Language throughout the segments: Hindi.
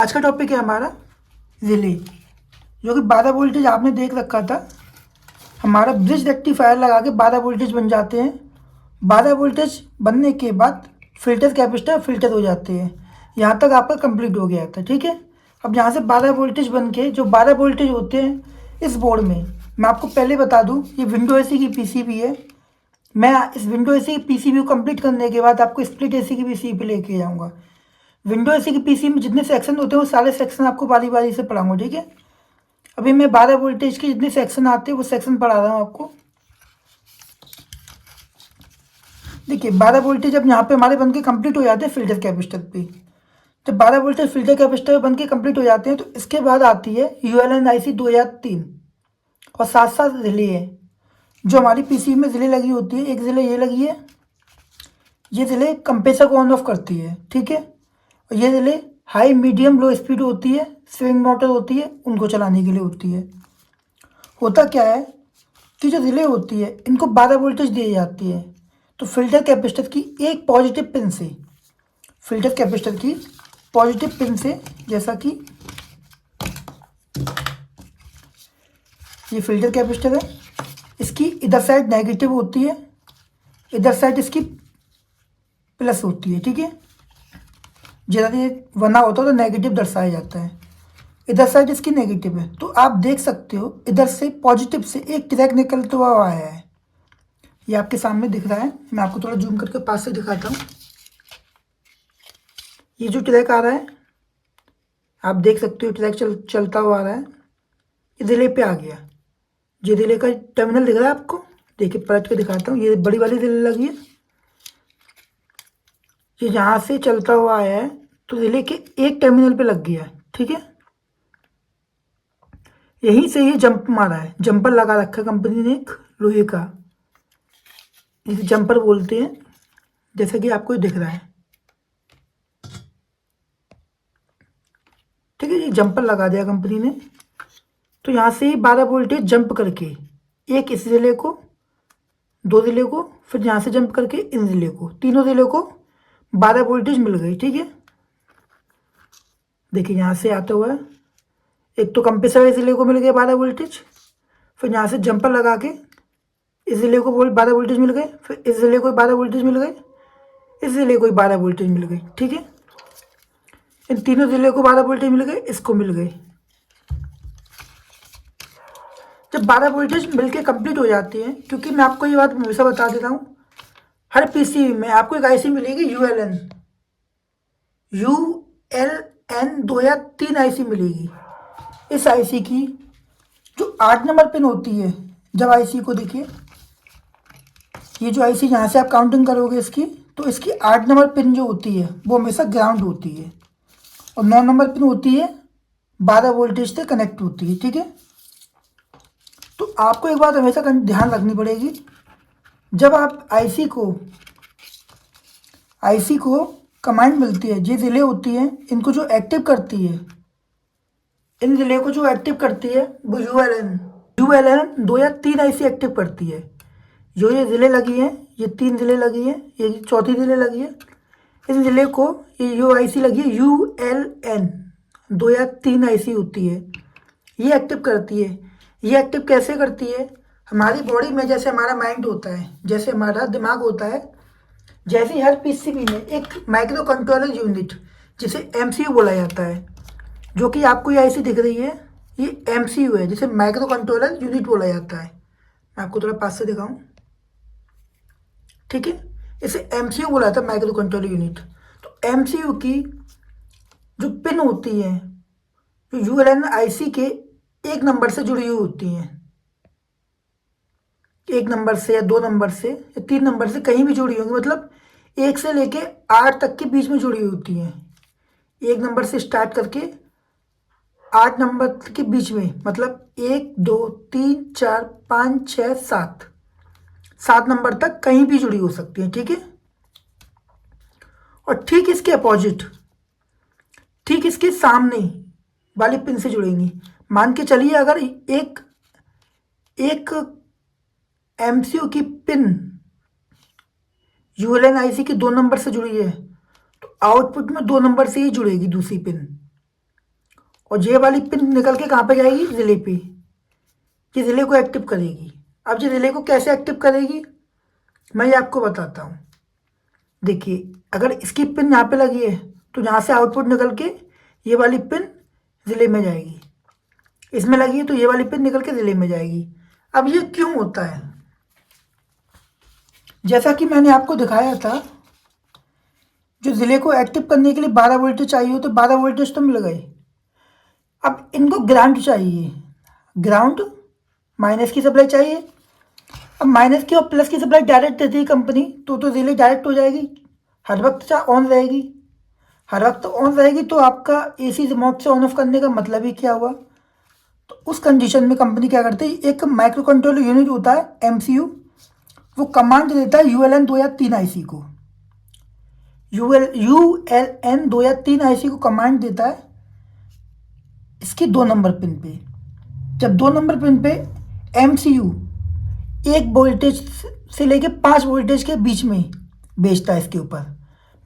आज का टॉपिक है हमारा रिले, जो कि 12 वोल्टेज आपने देख रखा था। हमारा ब्रिज रेक्टिफायर लगा के 12 वोल्टेज बन जाते हैं। 12 वोल्टेज बनने के बाद फिल्टर कैपेसिटर फिल्टर हो जाते हैं। यहाँ तक आपका कंप्लीट हो गया था, ठीक है। अब यहाँ से 12 वोल्टेज बन के जो 12 वोल्टेज होते हैं इस बोर्ड में, मैं आपको पहले बता दूँ, ये विंडो एसी की पीसीबी है। मैं इस विंडो एसी की पीसीबी को कंप्लीट करने के बाद आपको स्प्लिट एसी की पीसीबी लेके जाऊँगा। विंडो एसी की पीसी में जितने सेक्शन होते हैं वो सारे सेक्शन आपको बारी बारी से पढ़ाऊंगा, ठीक है। अभी मैं 12 वोल्टेज के जितने सेक्शन आते हैं वो सेक्शन पढ़ा रहा हूँ आपको। देखिए 12 वोल्टेज अब यहाँ पे हमारे बन के कम्प्लीट हो जाते हैं फिल्टर कैपेसिटर पे। जब 12 वोल्टेज फिल्टर कैपेसिटर बन के कम्प्लीट हो जाते हैं तो इसके बाद आती है ULN IC 2003 और साथ साथ रिले है। जो हमारी पीसी में रिले लगी होती है, एक रिले ये लगी है, ये रिले कंप्रेसर को ऑन ऑफ करती है, ठीक है। और ये relay high medium low speed होती है, स्विंग मोटर होती है, उनको चलाने के लिए होती है। होता क्या है कि जो रिले होती है इनको 12 वोल्टेज दी जाती है, तो फिल्टर कैपेसिटर की एक पॉजिटिव पिन से, फिल्टर कैपेसिटर की पॉजिटिव पिन से, जैसा कि ये फिल्टर कैपेसिटर है, इसकी इधर साइड नेगेटिव होती है, इधर साइड इसकी प्लस होती है, ठीक है। जैसा ये वरना होता है तो नेगेटिव दर्शाया जाता है, इधर साइड इसकी नेगेटिव है। तो आप देख सकते हो इधर से पॉजिटिव से एक ट्रैक निकलता हुआ आया है, ये आपके सामने दिख रहा है। मैं आपको थोड़ा जूम करके पास से दिखाता हूँ। ये जो ट्रैक आ रहा है आप देख सकते हो, ट्रैक चलता हुआ आ रहा है, ये रिले पे आ गया। ये रिले का टर्मिनल दिख रहा है आपको, देखिए पलट के दिखाता हूँ। ये बड़ी वाली रिले लगी है, ये यहाँ से चलता हुआ आया है तो रिले के एक टर्मिनल पे लग गया, ठीक है। यहीं से ये जंप मारा है, जंपर लगा रखा है कंपनी ने एक लोहे का, इसे जंपर बोलते हैं, जैसा कि आपको दिख रहा है, ठीक है। ये जंपर लगा दिया कंपनी ने। तो यहाँ से 12 वोल्टेज जंप करके एक इस रिले को, दो रिले को, फिर यहाँ से जंप करके इन रिले को, तीनों रिले को 12 वोल्टेज मिल गई, ठीक है। देखिए यहाँ से आता हुआ है, एक तो कंप्रेसर इस रिले को मिल गया 12 वोल्टेज, फिर यहाँ से जंपर लगा के इस रिले को 12 वोल्टेज मिल गए, फिर इस रिले को 12 वोल्टेज मिल गए, इस रिले को 12 वोल्टेज मिल गई, ठीक है। इन तीनों रिले को 12 वोल्टेज मिल गए, इसको मिल गए। जब 12 वोल्टेज मिलके कंप्लीट हो जाती है, क्योंकि मैं आपको ये बात हमेशा बता देता हूँ, हर पीसी में आपको एक आईसी मिलेगी ULN 2003 आईसी मिलेगी। इस आईसी की जो 8 नंबर पिन होती है, जब आईसी को देखिए, ये जो आईसी यहाँ से आप काउंटिंग करोगे इसकी, तो इसकी 8 नंबर पिन जो होती है वो हमेशा ग्राउंड होती है, और 9 नंबर पिन होती है 12 वोल्टेज से कनेक्ट होती है, ठीक है। तो आपको एक बात हमेशा ध्यान रखनी पड़ेगी, जब आप आईसी को कमांड मिलती है, ये रिले होती है, इनको जो एक्टिव करती है, इन रिले को जो एक्टिव करती है वो ULN 2 या 3 आईसी एक्टिव करती है। जो ये रिले लगी है, ये 3 रिले लगी है, ये चौथी रिले लगी है, इस रिले को ये जो आईसी लगी है ULN 2 या 3 आईसी होती है, ये एक्टिव करती है। ये एक्टिव कैसे करती है? हमारी बॉडी में जैसे हमारा माइंड होता है, जैसे हमारा दिमाग होता है, जैसे हर पीसीबी में एक माइक्रो कंट्रोलर यूनिट, जिसे MCU बोला जाता है, जो कि आपको ये आईसी दिख रही है, ये MCU है, जिसे माइक्रो कंट्रोलर यूनिट बोला जाता है। मैं आपको थोड़ा पास से दिखाऊं, ठीक है। इसे MCU बोला जाता है, माइक्रो कंट्रोलर यूनिट। तो MCU की जो पिन होती है, जो ULN आईसी के एक नंबर से जुड़ी हुई होती हैं, एक नंबर से या 2 नंबर से या 3 नंबर से कहीं भी जुड़ी होंगी, मतलब 1 से लेके 8 तक के बीच में जुड़ी हुई होती हैं। 1 नंबर से स्टार्ट करके 8 नंबर के बीच में, मतलब 1 2 3 4 5 6 7 नंबर तक कहीं भी जुड़ी हो सकती है, ठीक है। और ठीक इसके अपोजिट, ठीक इसके सामने वाली पिन से जुड़ेंगी। मान के चलिए अगर एक MCU की पिन ULN आईसी की 2 नंबर से जुड़ी है, तो आउटपुट में 2 नंबर से ही जुड़ेगी दूसरी पिन, और ये वाली पिन निकल के कहाँ पे जाएगी, रिले पे। ये रिले को एक्टिव करेगी। अब ये रिले को कैसे एक्टिव करेगी मैं ये आपको बताता हूँ। देखिए अगर इसकी पिन यहाँ पे लगी है तो यहाँ से आउटपुट निकल के ये वाली पिन रिले में जाएगी, इसमें लगी है तो ये वाली पिन निकल के रिले में जाएगी। अब ये क्यों होता है, जैसा कि मैंने आपको दिखाया था, जो रिले को एक्टिव करने के लिए 12 वोल्टेज चाहिए तो 12 वोल्टेज तो मिल गए। अब इनको ग्राउंड चाहिए, ग्राउंड माइनस की सप्लाई चाहिए। अब माइनस की और प्लस की सप्लाई डायरेक्ट देती है कंपनी तो रिले डायरेक्ट हो जाएगी, हर वक्त ऑन रहेगी। हर वक्त ऑन रहेगी तो आपका एसी रिमोट से ऑन ऑफ करने का मतलब ही क्या हुआ। तो उस कंडीशन में कंपनी क्या करती है, एक माइक्रो कंट्रोलर यूनिट होता है एमसीयू, वो कमांड देता है यूएलएन 2 या 3 आईसी को। यूएलएन 2 या 3 आईसी को कमांड देता है इसकी 2 नंबर पिन पे। जब 2 नंबर पिन पे एमसीयू 1 वोल्टेज से लेके 5 वोल्टेज के बीच में बेचता है इसके ऊपर,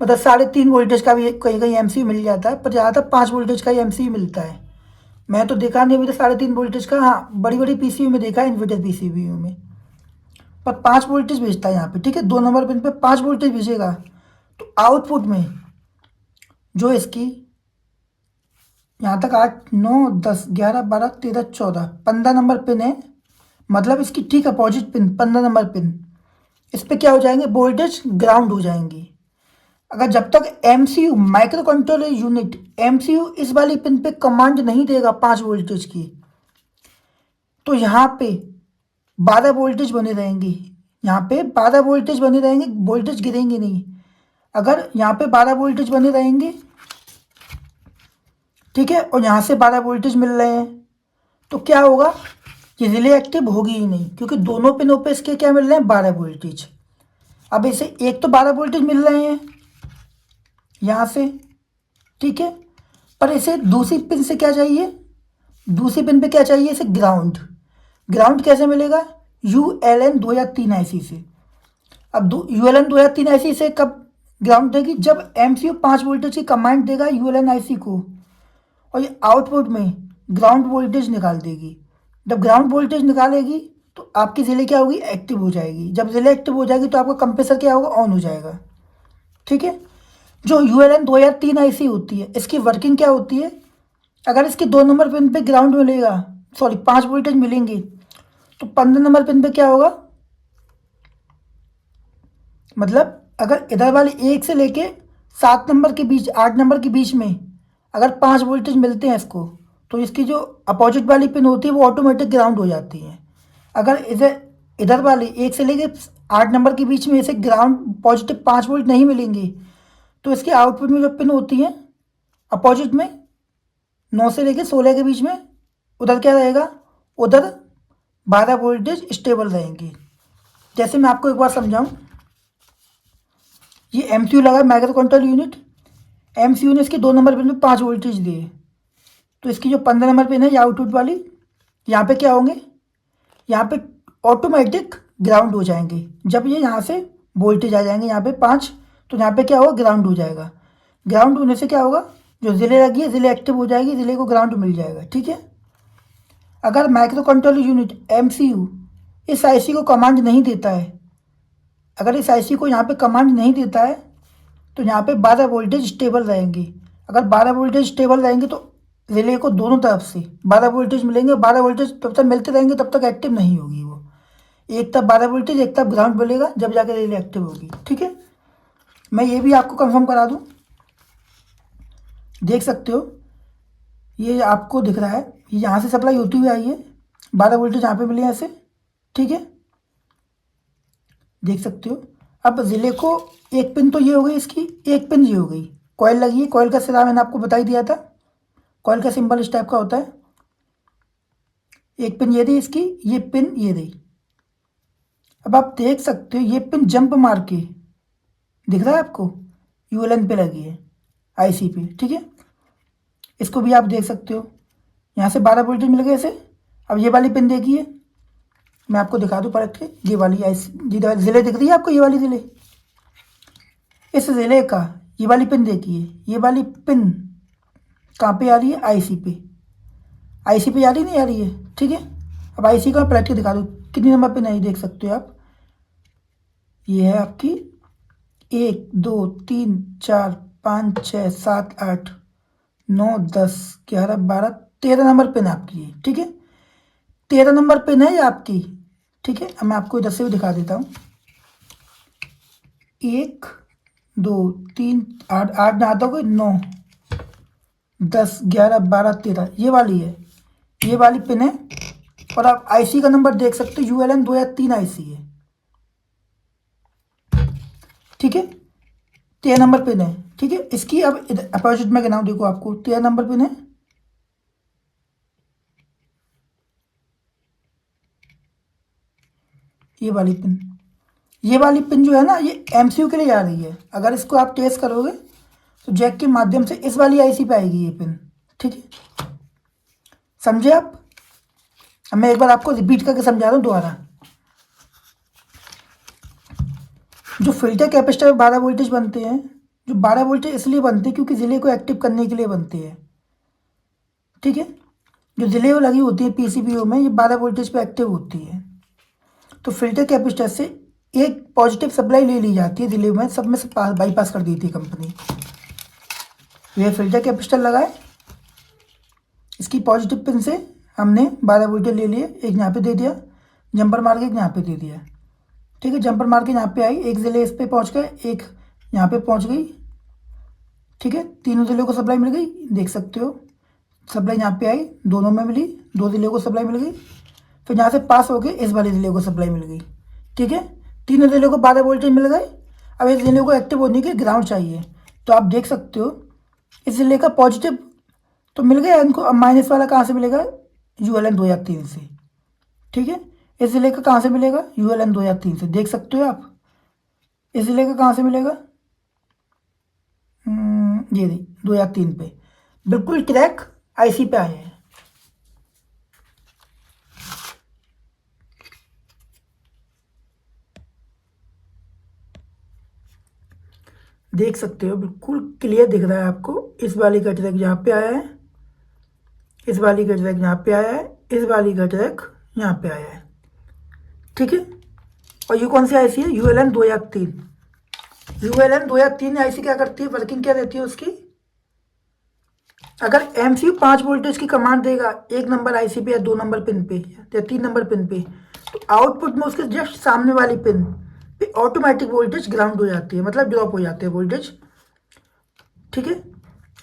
मतलब 3.5 वोल्टेज का भी कहीं कहीं एमसीयू मिल जाता है, पर ज़्यादातर 5 वोल्टेज का ही एमसीयू मिलता है। मैं तो देखा नहीं अभी तो 3.5 वोल्टेज का, हाँ बड़ी बड़ी पीसीयू में देखा है, इन्वर्टर पीसीयू में, पर 5 वोल्टेज भेजता है यहाँ पे। ठीक है, 2 नंबर पिन पे 5 वोल्टेज भेजेगा तो आउटपुट में जो इसकी यहाँ तक 8 9 10 11 12 13 14 15 नंबर पिन है, मतलब इसकी ठीक अपोजिट पिन 15 नंबर पिन, इस पे क्या हो जाएंगे, वोल्टेज ग्राउंड हो जाएंगी। अगर जब तक MCU micro controller unit MCU इस वाली पिन पे कमांड नहीं देगा 5 वोल्टेज की, तो यहाँ पे 12 वोल्टेज बने रहेंगे, यहाँ पे 12 वोल्टेज बने रहेंगे, वोल्टेज गिरेंगे नहीं। अगर यहाँ पे 12 वोल्टेज बने रहेंगे, ठीक है, और यहाँ से 12 वोल्टेज मिल रहे हैं, तो क्या होगा, ये रिले एक्टिव होगी ही नहीं, क्योंकि दोनों पिनों पे इसके क्या मिल रहे हैं, 12 वोल्टेज। अब इसे एक तो 12 वोल्टेज मिल रहे हैं यहाँ से, ठीक है, पर इसे दूसरी पिन से क्या चाहिए, दूसरी पिन पे क्या चाहिए इसे, ग्राउंड। ग्राउंड कैसे मिलेगा, यूएलएन 2 या 3 आईसी से। अब यूएलएन 2 या 3 आईसी से कब ग्राउंड देगी, जब एमसीयू 5 वोल्टेज की कमांड देगा यूएलएन आईसी को, और ये आउटपुट में ग्राउंड वोल्टेज निकाल देगी। जब ग्राउंड वोल्टेज निकालेगी तो आपकी रिले क्या होगी, एक्टिव हो जाएगी। जब रिले एक्टिव हो जाएगी तो आपका कंप्रेसर क्या होगा, ऑन हो जाएगा। ठीक है, जो यूएलएन 2 या 3 आईसी होती है, इसकी वर्किंग क्या होती है, अगर इसके 2 नंबर पिन पे ग्राउंड मिलेगा, सॉरी 5 वोल्टेज मिलेंगे, तो 15 नंबर पिन पे क्या होगा, मतलब अगर इधर वाली 1 से लेके 7 नंबर के बीच 8 नंबर के बीच में अगर 5 वोल्टेज मिलते हैं इसको, तो इसकी जो अपोजिट वाली पिन होती है वो ऑटोमेटिक ग्राउंड हो जाती है। अगर इधर वाली 1 से लेके 8 नंबर के बीच में इसे ग्राउंड पॉजिटिव 5 वोल्ट नहीं मिलेंगे, तो इसके आउटपुट में जो पिन होती है अपोजिट में 9 से लेके 16 के बीच में, उधर क्या रहेगा, उधर 12 वोल्टेज स्टेबल रहेंगे। जैसे मैं आपको एक बार समझाऊं, ये एमसीयू लगा माइक्रो कंट्रोल यूनिट, एमसीयू ने इसके 2 नंबर पिन में 5 वोल्टेज दिए, तो इसकी जो 15 नंबर पिन है ये आउटपुट वाली, यहाँ पे क्या होंगे, यहाँ पे ऑटोमेटिक ग्राउंड हो जाएंगे। जब ये यहाँ से वोल्टेज आ जाएंगे यहाँ पे 5, तो यहाँ पे क्या होगा, ग्राउंड हो जाएगा। ग्राउंड होने से क्या होगा, जो रिले लगी है रिले एक्टिव हो जाएगी, रिले को ग्राउंड मिल जाएगा। ठीक है, अगर माइक्रो कंट्रोल यूनिट एमसीयू इस आईसी को कमांड नहीं देता है, अगर इस आईसी को यहाँ पे कमांड नहीं देता है, तो यहाँ पे 12 वोल्टेज स्टेबल रहेंगे। अगर 12 वोल्टेज स्टेबल रहेंगे तो रिले को दोनों तरफ से 12 वोल्टेज मिलेंगे। 12 वोल्टेज तब तक मिलते रहेंगे तब तक एक्टिव नहीं होगी वो, एक तरफ 12 वोल्टेज एक तरफ ग्राउंड मिलेगा, जब जाकर रिले एक्टिव होगी। ठीक है, मैं ये भी आपको कंफर्म करा दूं, देख सकते हो ये आपको दिख रहा है, ये यहाँ से सप्लाई होती हुई आई है, 12 वोल्टेज यहाँ पे मिले हैं ऐसे। ठीक है, देख सकते हो। अब रिले को एक पिन तो ये हो गई इसकी, एक पिन ये हो गई, कॉइल लगी है, कॉइल का सिरा मैंने आपको बता ही दिया था, कॉइल का सिंबल इस टाइप का होता है। एक पिन ये दी इसकी, ये पिन ये दी। अब आप देख सकते हो ये पिन जंप मार के दिख रहा है आपको, यूएलएन पे लगी है आईसी पे। ठीक है, इसको भी आप देख सकते हो, यहाँ से 12 वोल्टेज मिल गए इसे। अब ये वाली पिन देखिए, मैं आपको दिखा दूँ पलट के, ये वाली रिले दिख रही है आपको, ये वाली रिले, इस रिले का ये वाली पिन देखिए, ये वाली पिन कहाँ पे आ रही है, आईसी पे। आईसी पे आ रही नहीं आ रही है, ठीक है। अब आईसी का पलट के दिखा दो कितनी नंबर पे नहीं देख सकते हो आप। ये है आपकी 1 2 3 4 5 6 7 8 9 10 11 12 13 नंबर पिन है आपकी ये, ठीक है। 13 नंबर पिन है ये आपकी, ठीक है। अब मैं आपको इधर से भी दिखा देता हूँ। 1 2 3 8 8 ना आता होगा, 9 10 11 12 13 ये वाली है, ये वाली पिन है। और आप आईसी का नंबर देख सकते हो, ULN 2 या 3 आईसी है, ठीक है। 13 नंबर पिन है, ठीक है। इसकी अब अपोजिट में गिनाऊं, देखो आपको 13 नंबर पिन है, ये वाली पिन। ये वाली पिन जो है ना, ये MCU के लिए जा रही है। अगर इसको आप टेस्ट करोगे तो जैक के माध्यम से इस वाली आईसी पे आएगी ये पिन, ठीक है। समझे आप? अब मैं एक बार आपको रिपीट करके समझा रहा हूँ दोबारा। जो फिल्टर कैपेसिटर 12 वोल्टेज बनते हैं, जो 12 वोल्टेज इसलिए बनते हैं क्योंकि रिले को एक्टिव करने के लिए बनते हैं, ठीक है। जो रिले लगी होती है PCBO में, ये 12 वोल्टेज पे एक्टिव होती है। तो फिल्टर कैपेसिटर से एक पॉजिटिव सप्लाई ले ली जाती है रिले में, सब में से बाईपास कर देती है कंपनी। यह फिल्टर कैपेसिटर लगाए, इसकी पॉजिटिव पिन से हमने 12 वोल्टेज ले लिए, एक यहाँ पे दे दिया, जंपर मार के एक यहाँ पे दे दिया, ठीक है। जंपर मार के यहाँ पे आई, एक जिले इस पे पहुँच गए, एक यहाँ पे पहुँच गई, ठीक है। तीनों जिलों को सप्लाई मिल गई, देख सकते हो। सप्लाई यहाँ पे आई, दोनों में मिली, 2 जिलों को सप्लाई मिल गई। फिर यहाँ से पास होके इस वाले जिले को सप्लाई मिल गई, ठीक है। तीनों जिलों को 12 वोल्टेज मिल गए। अब इस जिले को एक्टिव होने के ग्राउंड चाहिए, तो आप देख सकते हो इस जिले का पॉजिटिव तो मिल गया इनको। अब माइनस वाला कहाँ से मिलेगा? ULN 2 या 3 से, ठीक है। इस जिले का कहाँ से मिलेगा? ULN 2 या 3 से, देख सकते हो आप। इस जिले का कहाँ से मिलेगा? ये 2 या 3 पे, बिल्कुल ट्रैक आईसी पे आए हैं। देख सकते हो, बिल्कुल क्लियर दिख रहा है आपको। इस वाली का ट्रैक यहाँ पे आया है, इस वाली का ट्रैक यहाँ पे आया है, इस वाली का ट्रैक यहाँ पे आया है, ठीक है। और ये कौन सी आईसी है? ULN 2 या 3। ULN 2 या 3 आईसी क्या करती है, वर्किंग क्या रहती है उसकी? अगर MCU 5 वोल्टेज की कमांड देगा 1 नंबर आईसी पे या 2 नंबर पिन पे या 3 नंबर पिन पे, तो आउटपुट में उसके जस्ट सामने वाली पिन पे ऑटोमेटिक वोल्टेज ग्राउंड हो जाती है, मतलब ड्रॉप हो जाते हैं वोल्टेज, ठीक है।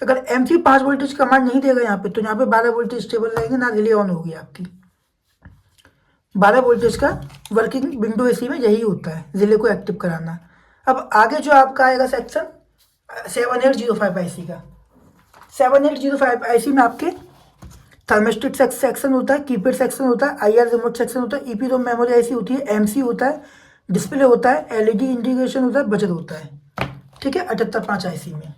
अगर MCU 5 वोल्टेज कमांड नहीं देगा यहाँ पे, तो यहाँ पे 12 वोल्टेज स्टेबल रहेंगे ना, रिले ऑन होगी आपकी। 12 वोल्टेज का वर्किंग विंडो एसी में यही होता है, रिले को एक्टिव कराना। अब आगे जो आपका आएगा सेक्शन 7805 आईसी का। 7805 आईसी में आपके थर्मिस्टेट सेक्शन होता है, कीपैड सेक्शन होता है, IR रिमोट सेक्शन होता है, EPROM मेमोरी आईसी होती है, MC होता है, डिस्प्ले होता है, LED इंटीग्रेशन होता है, बजट होता है, ठीक है। 7805 आईसी में